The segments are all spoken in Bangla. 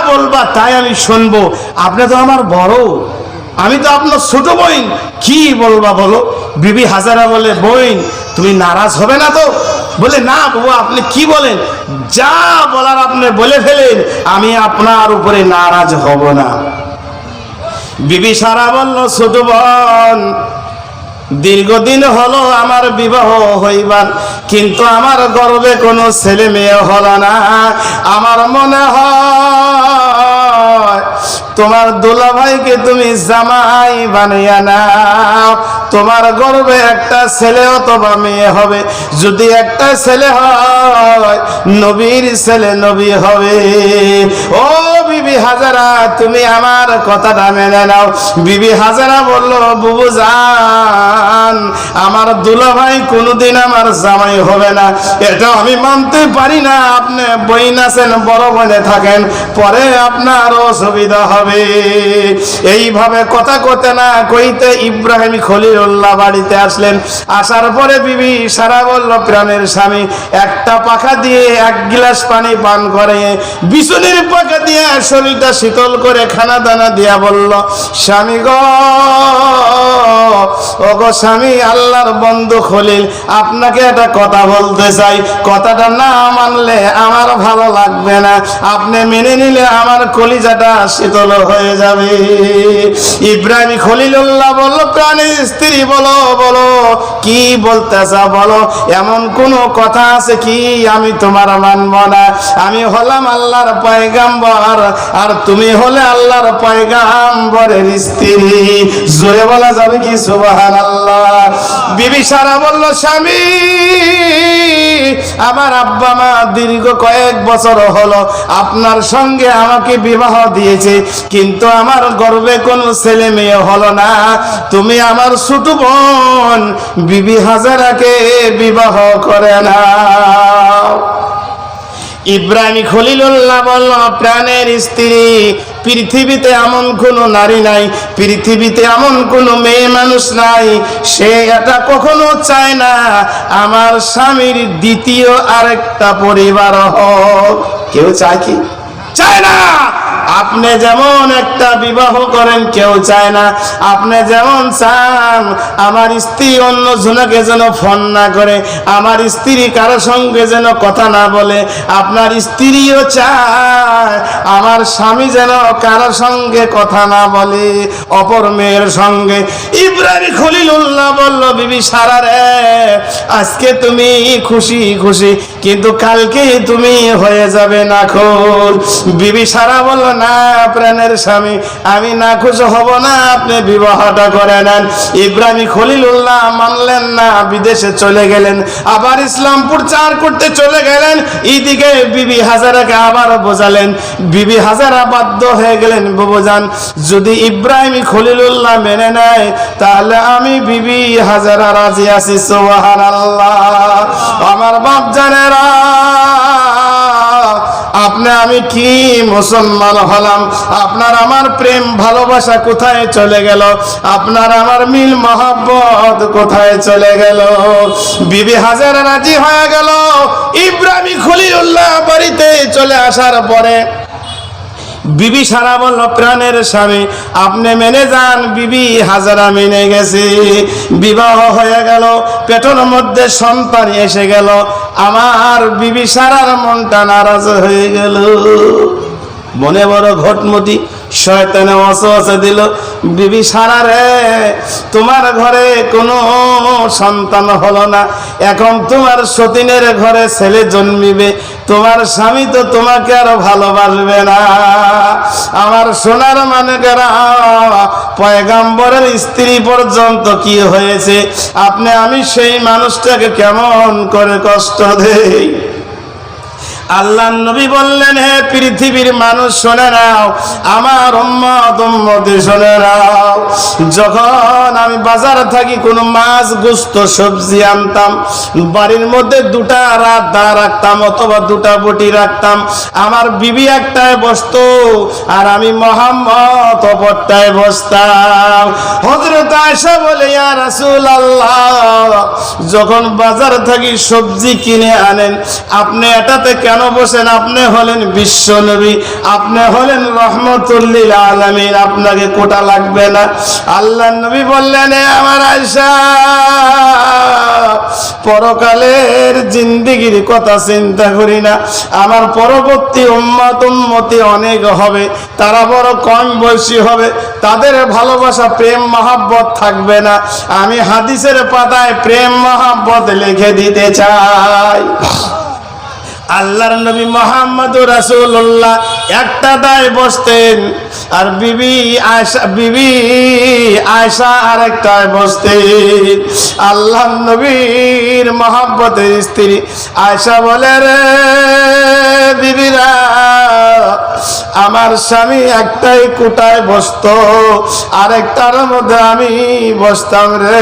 বলবা তাই আমি শুনবো। আপনি তো আমার বড়, আমি তো আপনার ছোট বোন, কি বলবা বলো। বিবি হাজারা বলে, বোন তুমি নারাজ হবে না তো? বলে, না বাবু আপনি কি বলেন, যা বলার আপনি বলে ফেলেন, আমি আপনার উপরে নারাজ হব না। বিবি সারা বলল, ছোট বোন দীর্ঘদিন হলো আমার বিবাহ হইবার, কিন্তু আমার গর্বে কোনো ছেলে মেয়ে হলো না। আমার মনে হয় তোমার দুলাভাইকে তুমি জামাই বানিয়ে নাও, তোমার গর্বে একটা ছেলে অথবা মেয়ে হবে। যদি একটা ছেলে হয়, নবীর ছেলে নবী হবে। ও বিবি হাজারা, তুমি আমার কথাটা মেনে নাও। বিবি হাজারা বলল, বুবু জান, আমার দুলাভাই কোনোদিন আমার জামাই হবে না, এটা আমি মানতে পারি না। আপনি বইন আছেন, বড় বনে থাকেন, পরে আপনার অসুবিধা হবে। এইভাবে কথা কইতে না কইতে ইব্রাহিম খলিলুল্লাহ বাড়িতে আসলেন। আসার পরে বিবি সারা বলল, প্রাণের স্বামী, একটা পাখা দিয়ে এক গিলাস পানি পান করে, বিছুনির পাখা দিয়ে শরীরটা শীতল করে খানা দানা দিয়া বলল, স্বামী গো, ও গো স্বামী, আল্লাহর বন্ধু খলিল, আপনাকে একটা কথা বলতে চাই। কথাটা না মানলে আমার ভালো লাগবে না, আপনি মেনে নিলে আমার কলিজাটা শীতল হয়ে যাবে। ইব্রাহিম খলিলুল্লাহ বলল, প্রাণের স্ত্রী, বলো বলো, কি বলতে চাও বলো। এমন কোন কথা আছে কি আমি তোমার মানব না? আমি হলাম আল্লাহর পয়গাম্বর, আর তুমি হলে আল্লাহর পয়গাম্বরের স্ত্রী। জোরে বলা যাবে কি সুবহানাল্লাহ? বিবি সারা বলল, স্বামী, আমার আব্বা মা দীর্ঘ কয়েক বছর হলো আপনার সঙ্গে আমাকে বিবাহ দিয়েছে, কিন্তু আমার গর্বে কোনো ছেলে মেয়ে হলো না। তুমি আমার ছোট বোন বিবি হাজারাকে বিবাহ করে নাও। ইব্রাহিম খলিলুল্লাহ বলল, প্রাণের স্ত্রী, পৃথিবীতে এমন কোনো নারী নাই, পৃথিবীতে এমন কোনো মেয়ে মানুষ নাই, সে এটা কখনো চায় না আমার স্বামীর দ্বিতীয় আরেকটা পরিবার হোক। কেউ চায় কি? চায় না। আপনি যেমন একটা বিবাহ করেন, কেউ চায় না। আপনি যেমন চান আমার স্ত্রী অন্য জনকে যেন ফোন না করে, আমার স্ত্রী কারো সঙ্গে যেন কথা না বলে, আপনার স্ত্রীও চায় আমার স্বামী যেন কারো সঙ্গে কথা না বলে, অপর মেয়ের সঙ্গে। ইব্রাহিম খলিলুল্লাহ বলল, বিবি সারা রে, আজকে তুমি খুশি খুশি, কিন্তু কালকে তুমি হয়ে যাবে নাখোশ। বিবি সারা বলল, না প্রাণের স্বামী, আমি নাখোশ হব না, আপনি বিবাহটা করে নেন। ইব্রাহিম খলিলুল্লাহ মানলেন না, বিদেশে চলে গেলেন, আবার ইসলামপুর চার করতে চলে গেলেন। এইদিকে বিবি হাজারাকে আবার বোঝালেন, বিবি হাজারা বাধ্য হয়ে গেলেন, বুবুজান, যদি ইব্রাহিম খলিলুল্লাহ মেনে নেয়, তাহলে আমি বিবি হাজারা রাজি আছি। সুবহানাল্লাহ। আমার বাপ জানেরা, আপনি আমি কি মুসলমান হলাম, আপনার আমার প্রেম ভালোবাসা কোথায় চলে গেল, আপনার আমার মিল মহব্বত কোথায় চলে গেল? বিবি হাজারা রাজি হয়ে গেল। ইব্রাহিম খলিলুল্লাহ বাড়িতে চলে আসার পরে বিবি সারা বলল, প্রাণের স্বামী, আপনি মেনে যান। বিবি হাজারা মেনে গেছে, বিবাহ হয়ে গেল, পেটের মধ্যে সন্তান এসে গেল। আমার বিবি সারার মনটা নারাজ হয়ে গেল, মনে বড় ঘটমটি, শয়তানে ওয়াসওয়াসা দিল, বিবি সারা রে, তোমার ঘরে কোনো সন্তান হলো না, এখন তোমার সতীনের ঘরে ছেলে জন্মিবে, তোমার স্বামী তো তোমাকে আর ভালোবাসবে না। আমার সোনার মানেকেরা, পয়গাম্বরের স্ত্রী পর্যন্ত কি হয়েছে, আপনি আমি সেই মানুষটাকে কেমন করে কষ্ট দেই। আল্লাহ নবী বললেন, হে পৃথিবীর মানুষ শুনে নাও, আমার উম্মত উম্মতি শুনে নাও, যখন আমি বাজার থাকি কোনো মাছ গোস্ত সবজি আনতাম, বাড়ির মধ্যে দুটা রাধা রাখতাম অথবা দুটা বটি রাখতাম, আমার বিবি একটায় বসতো আর আমি মুহাম্মদ অপরটায় বসতাম। হযরত আয়েশা বলে, ইয়া রাসূলুল্লাহ, যখন বাজার থাকি সবজি কিনে আনেন, আপনি এটাতে কেন বসেন? আপনি হলেন বিশ্ব নবী, আপনি হলেন রহমতুল লিল আলামিন, আপনাকে কোটা লাগবে না। আল্লাহর নবী বললেন, আমার আয়েশা, পরকালের জিন্দেগির কথা চিন্তা করি না, আমার পরবর্তী উম্মতি অনেক হবে, তারা বড় কম বয়সী হবে, তাদের ভালোবাসা প্রেম মহাব্বত থাকবে না, আমি হাদিসের পাতায় প্রেম মহাব্বত লিখে দিতে চাই। আল্লাহর নবী মুহাম্মদুর রাসূলুল্লাহ একটা দায় বসতেন, আর বিবি আয়েশা আরেকটায় বসতেন। আল্লাহর নবীর মহব্বতের স্ত্রী আয়েশা বলে, রে বিবিরা, আমার স্বামী একটাই কোটায় বসতো, আরেকটার মধ্যে আমি বসতাম রে,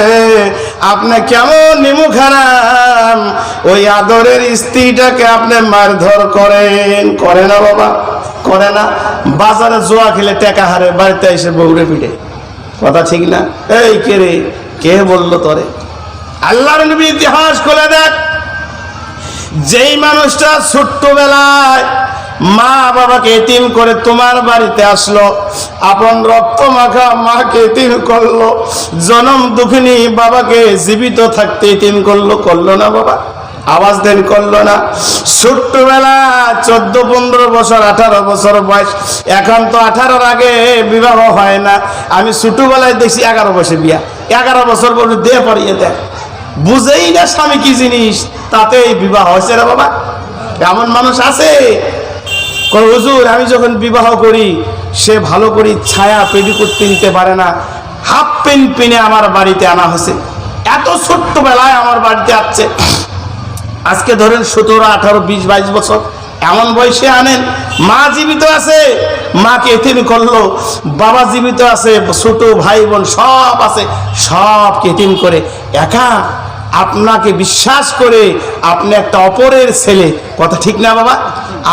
আপনি কেমন নিমুখারাম, ওই আদরের স্ত্রীটাকে আপনি মারধর করেন? করে না বাবা, করে না? বাজারে জোয়া খেলে টাকা হারে, বাড়িতে এসে বউরে পিটে, কথা ঠিক না? এই কে রে, কে বললো তোরে? আল্লাহর নবী ইতিহাস খুলে দেখ, যেই মানুষটা ছোট্টবেলায় মা বাবাকে এতিম করে তোমার বাড়িতে আসলো, আপন রক্ত মাখা মাকে এতিম করলো, জনম দুঃখিনী বাবাকে জীবিত থাকতে এতিম করলো, করলো না বাবা? আওয়াজ দেন, করলো না? ছোট্টবেলা 14-15 বছর 18 বছর বয়স, এখন তো 18-র আগে বিবাহ হয় না। আমি ছোটবেলায় দেখছি 11 বয়সে বিয়া, 11 বছর পরে দিয়ে পড়িয়ে দেয়, বুঝেই না স্বামী কি জিনিস, তাতে বিবাহ হয়েছে রে বাবা। এমন মানুষ আছে, হুজুর আমি যখন বিবাহ করি, সে ভালো করে ছায়া পেডিকোট কিনতে পারে না, হাফ প্যান্ট কিনে আমার বাড়িতে আনা হয়েছে, এত ছোট্টবেলায় আমার বাড়িতে আসছে। আজকে ধরেন 17, 18, 20, 22 বছর এমন বয়সে আনেন, মা জীবিত আছে, মাকে এতিম করলো, বাবা জীবিত আছে, ছোট ভাই বোন সব আছে, সবকে এতিম করে একা আপনাকে বিশ্বাস করে, আপনি একটা অপরের ছেলে, কথা ঠিক না বাবা?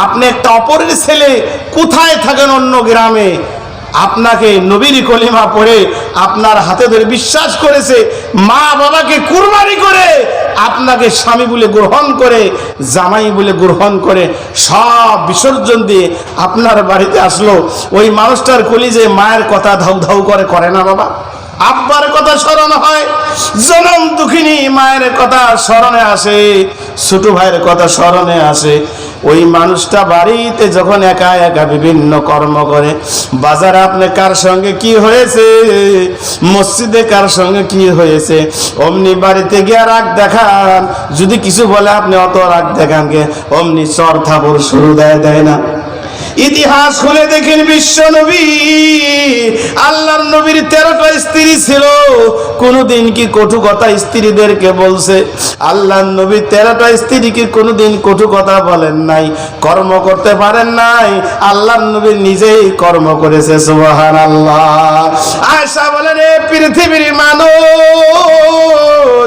আপনি একটা অপরের ছেলে, কোথায় থাকেন? অন্য গ্রামে, আপনাকে নবীর কলিমা পড়ে আপনার হাতে ধরে বিশ্বাস করেছে, মা বাবাকে কুরবানি করে আপনাকে স্বামী বলে গ্রহণ করে, জামাই বলে গ্রহণ করে, সব বিসর্জন দিয়ে আপনার বাড়িতে আসলো। ওই মানুষটার কলিজে মায়ের কথা ধাউ ধাউ করে, করে না বাবা? আব্বার কথা স্মরণ হয়, জনম দুঃখিনী মায়ের কথা স্মরণে আসে, ছোট ভাইয়ের কথা স্মরণে আসে। ওই মানুষটা বাড়িতে যখন একা একা বিভিন্ন কর্ম করে, বাজারে আপনি কার সঙ্গে কি হয়েছে, মসজিদে কার সঙ্গে কি হয়েছে, অমনি বাড়িতে গিয়ে রাগ দেখান, যদি কিছু বলে আপনি অত রাগ দেখান কে, অমনি চর থাপড় শুরু দেয় না? ইতিহাস খুলে দেখেন, বিশ্ব নবী আল্লাহর নবীর 13টা স্ত্রী ছিল, কোনদিন কি কটু কথা স্ত্রীদেরকে বলছে? আল্লাহর নবী 13টা স্ত্রীকে কোনদিন কটু কথা বলেন নাই, কর্ম করতে পারেন নাই, আল্লাহর নবী নিজেই কর্ম করেছে, সুবহানাল্লাহ। আয়েশা বলেন, এ পৃথিবীর মানুষ,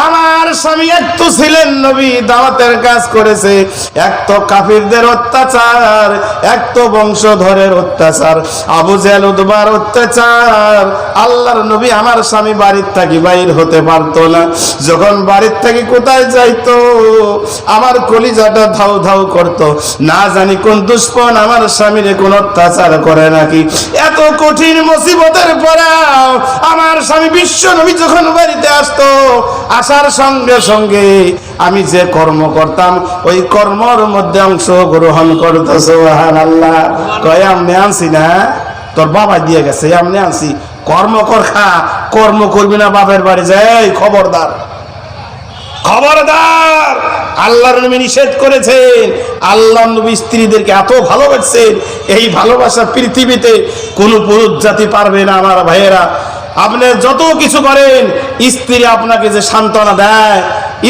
আমার স্বামী একটু ছিলেন নবী, দাওয়াতের কাজ করেছে, এক তো কাফিরদের অত্যাচার, এক তো বংশধরের অত্যাচার, আবু জেহেল উতবার অত্যাচার, আল্লাহর নবী আমার স্বামী বাড়ির থেকে বাইর হতে পারতো না, যখন বাড়ির থেকে কোথায় যাইতো আমার কলিজাটা ধাউ ধাউ করতো, না জানি কোন দুশ্মন আমার স্বামীরে কোন অত্যাচার করে নাকি। এত কঠিন মুসিবতের পরেও আমার স্বামী বিশ্ব নবী যখন বাড়িতে আসতো, আসার সঙ্গে সঙ্গে আমি যে কর্ম করতাম ওই কর্মর মধ্যে অংশগ্রহণ করতো, সুবহানাল্লাহ। কয় আমনে আনছি না, তোর বাবা দিয়ে গেছে, আমনে আনছি, কর্ম কর, খা, কর্ম করবি না বাপের বাড়ি যাই, খবরদার, খবরদার। আল্লাহর নবী নিষেধ করেছেন, আল্লাহর নবী স্ত্রীদেরকে এত ভালোবাসেন, এই ভালোবাসা পৃথিবীতে কোন পুরুষ জাতি পারবে না। আমার ভাইয়েরা, আপনি যত কিছু করেন, স্ত্রী আপনাকে যে সান্ত্বনা দেয়,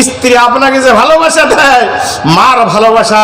স্ত্রী আপনাকে যে ভালোবাসা দেয়, মার ভালোবাসা